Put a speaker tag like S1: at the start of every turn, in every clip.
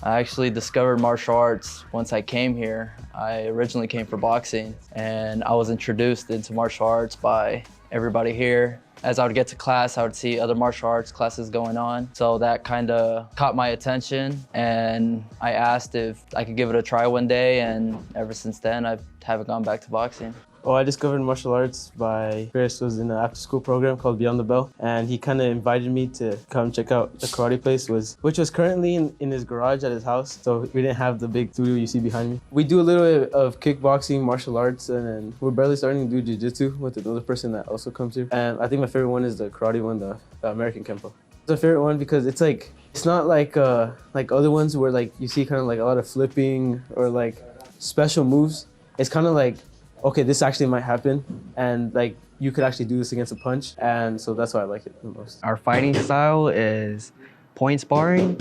S1: I actually discovered martial arts once I came here. I originally came for boxing, and I was introduced into martial arts by everybody here. As I would get to class, I would see other martial arts classes going on. So that kind of caught my attention, and I asked if I could give it a try one day, and ever since then, I haven't gone back to boxing.
S2: Well, I discovered martial arts by Chris was in an after-school program called Beyond the Bell, and he kind of invited me to come check out the karate place, which was currently in his garage at his house, so we didn't have the big studio you see behind me. We do a little bit of kickboxing, martial arts, and then we're barely starting to do jiu-jitsu with another person that also comes here. And I think my favorite one is the karate one, the American Kempo. It's my favorite one because it's not like other ones where like you see kind of like a lot of flipping or like special moves. It's kind of like, okay, this actually might happen, and like you could actually do this against a punch, and so that's why I like it the most.
S3: Our fighting style is point sparring,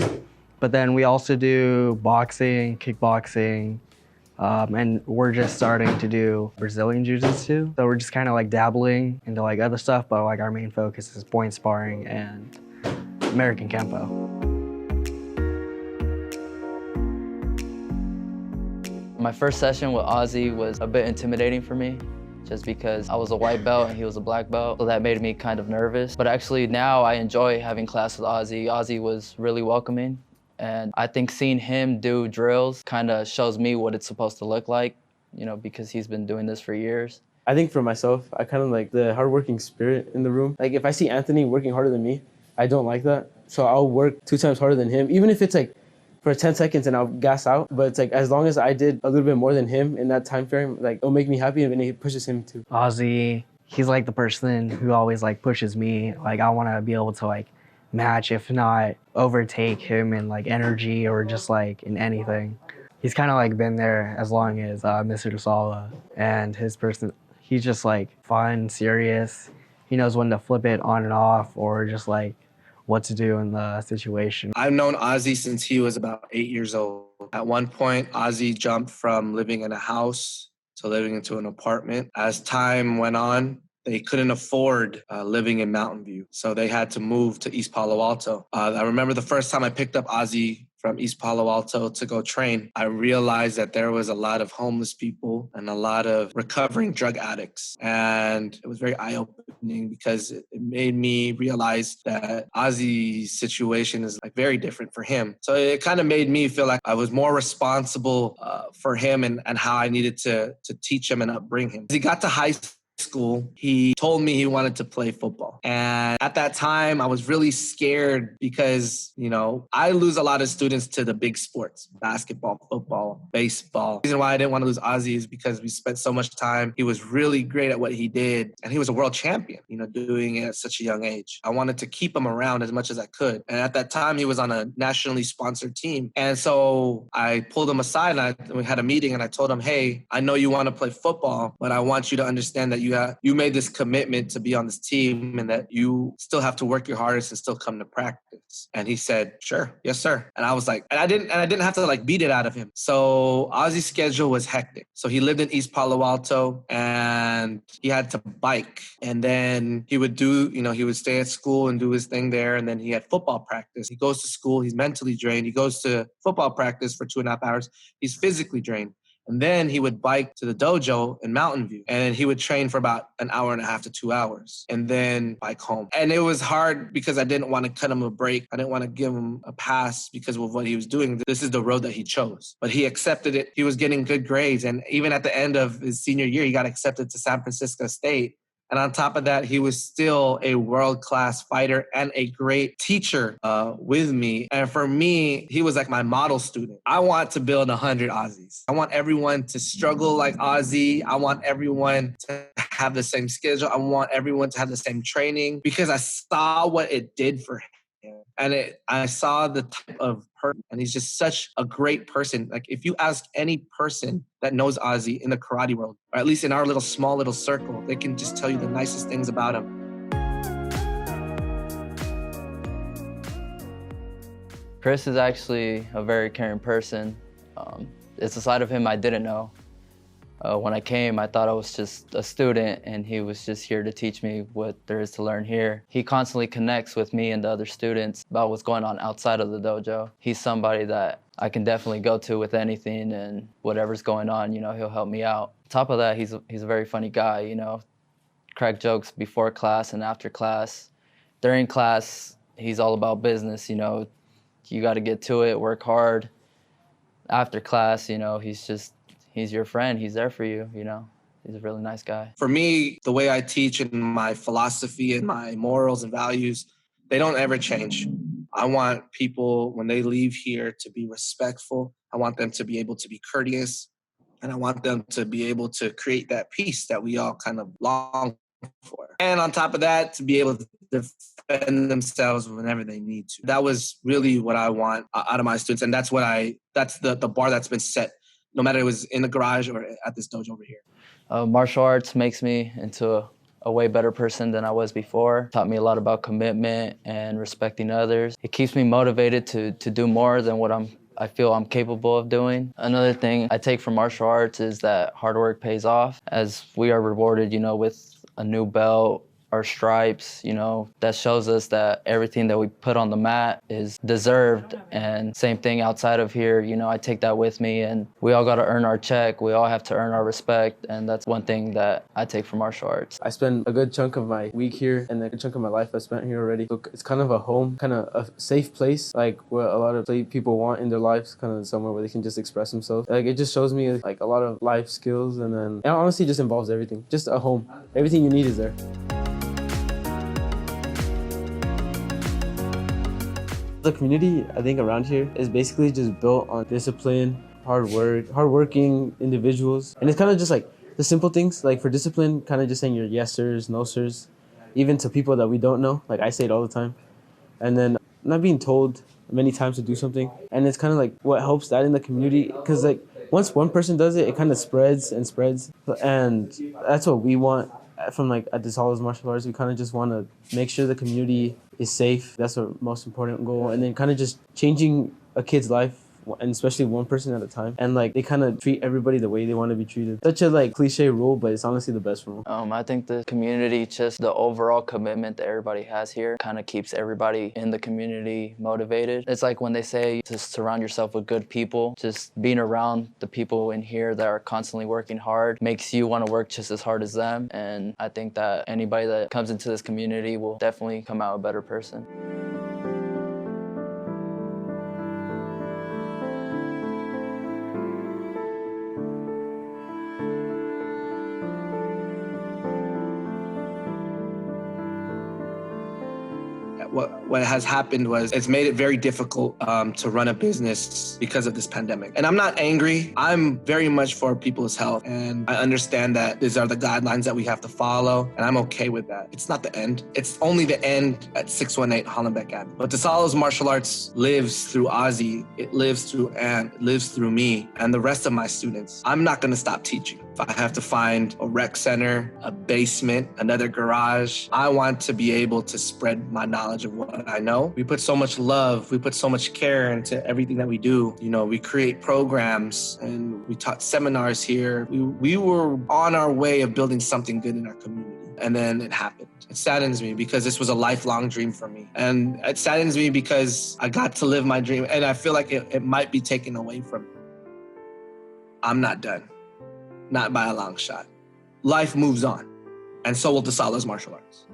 S3: but then we also do boxing, kickboxing, and we're just starting to do Brazilian jiu-jitsu. So we're just kind of like dabbling into like other stuff, but like our main focus is point sparring and American Kempo.
S1: My first session with Ozzy was a bit intimidating for me, just because I was a white belt and he was a black belt, so that made me kind of nervous. But actually now I enjoy having class with Ozzy. Ozzy was really welcoming, and I think seeing him do drills kind of shows me what it's supposed to look like, you know, because he's been doing this for years.
S2: I think for myself, I kind of like the hardworking spirit in the room. Like if I see Anthony working harder than me, I don't like that. So I'll work 2 times harder than him, even if it's like for 10 seconds and I'll gas out. But it's like, as long as I did a little bit more than him in that time frame, like it'll make me happy, and it pushes him too.
S3: Ozzy, he's like the person who always like pushes me. Like I want to be able to like match, if not overtake him in like energy or just like in anything. He's kind of like been there as long as Mr. Dasalla, and he's just like fun, serious. He knows when to flip it on and off, or just like what to do in the situation.
S4: I've known Ozzy since he was about 8 years old. At one point, Ozzy jumped from living in a house to living into an apartment. As time went on, they couldn't afford living in Mountain View, so they had to move to East Palo Alto. I remember the first time I picked up Ozzy from East Palo Alto to go train, I realized that there was a lot of homeless people and a lot of recovering drug addicts. And it was very eye-opening because it made me realize that Ozzy's situation is like very different for him. So it kind of made me feel like I was more responsible for him and how I needed to teach him and upbring him. As he got to high school, he told me he wanted to play football. And at that time, I was really scared because, you know, I lose a lot of students to the big sports, basketball, football, baseball. The reason why I didn't want to lose Ozzy is because we spent so much time. He was really great at what he did, and he was a world champion, you know, doing it at such a young age. I wanted to keep him around as much as I could. And at that time, he was on a nationally sponsored team. And so I pulled him aside and we had a meeting, and I told him, hey, I know you want to play football, but I want you to understand that you made this commitment to be on this team, and that you still have to work your hardest and still come to practice. And he said, sure, yes, sir. And I was like, and I didn't have to like beat it out of him. So Ozzy's schedule was hectic. So he lived in East Palo Alto, and he had to bike. And then he would stay at school and do his thing there. And then he had football practice. He goes to school, he's mentally drained. He goes to football practice for 2.5 hours. He's physically drained. And then he would bike to the dojo in Mountain View, and he would train for about 1.5 hours to 2 hours, and then bike home. And it was hard because I didn't want to cut him a break. I didn't want to give him a pass because of what he was doing. This is the road that he chose. But he accepted it. He was getting good grades. And even at the end of his senior year, he got accepted to San Francisco State. And on top of that, he was still a world-class fighter and a great teacher with me. And for me, he was like my model student. I want to build 100 Aussies. I want everyone to struggle like Ozzy. I want everyone to have the same schedule. I want everyone to have the same training, because I saw what it did for him. And I saw the type of person, and he's just such a great person. Like if you ask any person that knows Ozzy in the karate world, or at least in our small little circle, they can just tell you the nicest things about him.
S1: Chris is actually a very caring person. It's a side of him I didn't know. When I came, I thought I was just a student, and he was just here to teach me what there is to learn here. He constantly connects with me and the other students about what's going on outside of the dojo. He's somebody that I can definitely go to with anything, and whatever's going on, he'll help me out. On top of that, he's a very funny guy, crack jokes before class and after class. During class, he's all about business, you got to get to it, work hard. After class, he's your friend. He's there for you, He's a really nice guy.
S4: For me, the way I teach and my philosophy and my morals and values, they don't ever change. I want people, when they leave here, to be respectful. I want them to be able to be courteous. And I want them to be able to create that peace that we all kind of long for. And on top of that, to be able to defend themselves whenever they need to. That was really what I want out of my students. And that's the bar that's been set, no matter it was in the garage or at this dojo over here.
S1: Martial arts makes me into a way better person than I was before. Taught me a lot about commitment and respecting others. It keeps me motivated to do more than what I feel I'm capable of doing. Another thing I take from martial arts is that hard work pays off, as we are rewarded, with a new belt, our stripes, that shows us that everything that we put on the mat is deserved. And same thing outside of here, I take that with me, and we all got to earn our check. We all have to earn our respect. And that's one thing that I take from martial arts.
S2: I spend a good chunk of my week here and a good chunk of my life I spent here already. So it's kind of a home, kind of a safe place, like what a lot of people want in their lives, kind of somewhere where they can just express themselves. Like, it just shows me like a lot of life skills, and then it honestly just involves everything. Just a home. Everything you need is there. The community, I think, around here is basically just built on discipline, hardworking individuals. And it's kind of just like the simple things, like for discipline, kind of just saying your yes sirs, no sirs, even to people that we don't know. Like, I say it all the time. And then not being told many times to do something. And it's kind of like what helps that in the community, because like once one person does it, it kind of spreads and spreads. And that's what we want from like at Dasalla's martial arts. We kind of just want to make sure the community is safe. That's our most important goal. And then kind of just changing a kid's life, and especially one person at a time. And like they kind of treat everybody the way they want to be treated. Such a like cliche rule, but it's honestly the best rule.
S1: I think the community, just the overall commitment that everybody has here, kind of keeps everybody in the community motivated. It's like when they say to surround yourself with good people, just being around the people in here that are constantly working hard makes you want to work just as hard as them. And I think that anybody that comes into this community will definitely come out a better person.
S4: What has happened was it's made it very difficult to run a business because of this pandemic. And I'm not angry. I'm very much for people's health. And I understand that these are the guidelines that we have to follow. And I'm okay with that. It's not the end. It's only the end at 618 Hollenbeck Avenue. But Dasalla's martial arts lives through Ozzy. It lives through Ann. It lives through me and the rest of my students. I'm not going to stop teaching. If I have to find a rec center, a basement, another garage, I want to be able to spread my knowledge of what I know. We put so much love, we put so much care into everything that we do. We create programs and we taught seminars here. We were on our way of building something good in our community. And then it happened. It saddens me because this was a lifelong dream for me. And it saddens me because I got to live my dream and I feel like it might be taken away from me. I'm not done. Not by a long shot. Life moves on, and so will Dasalla's martial arts.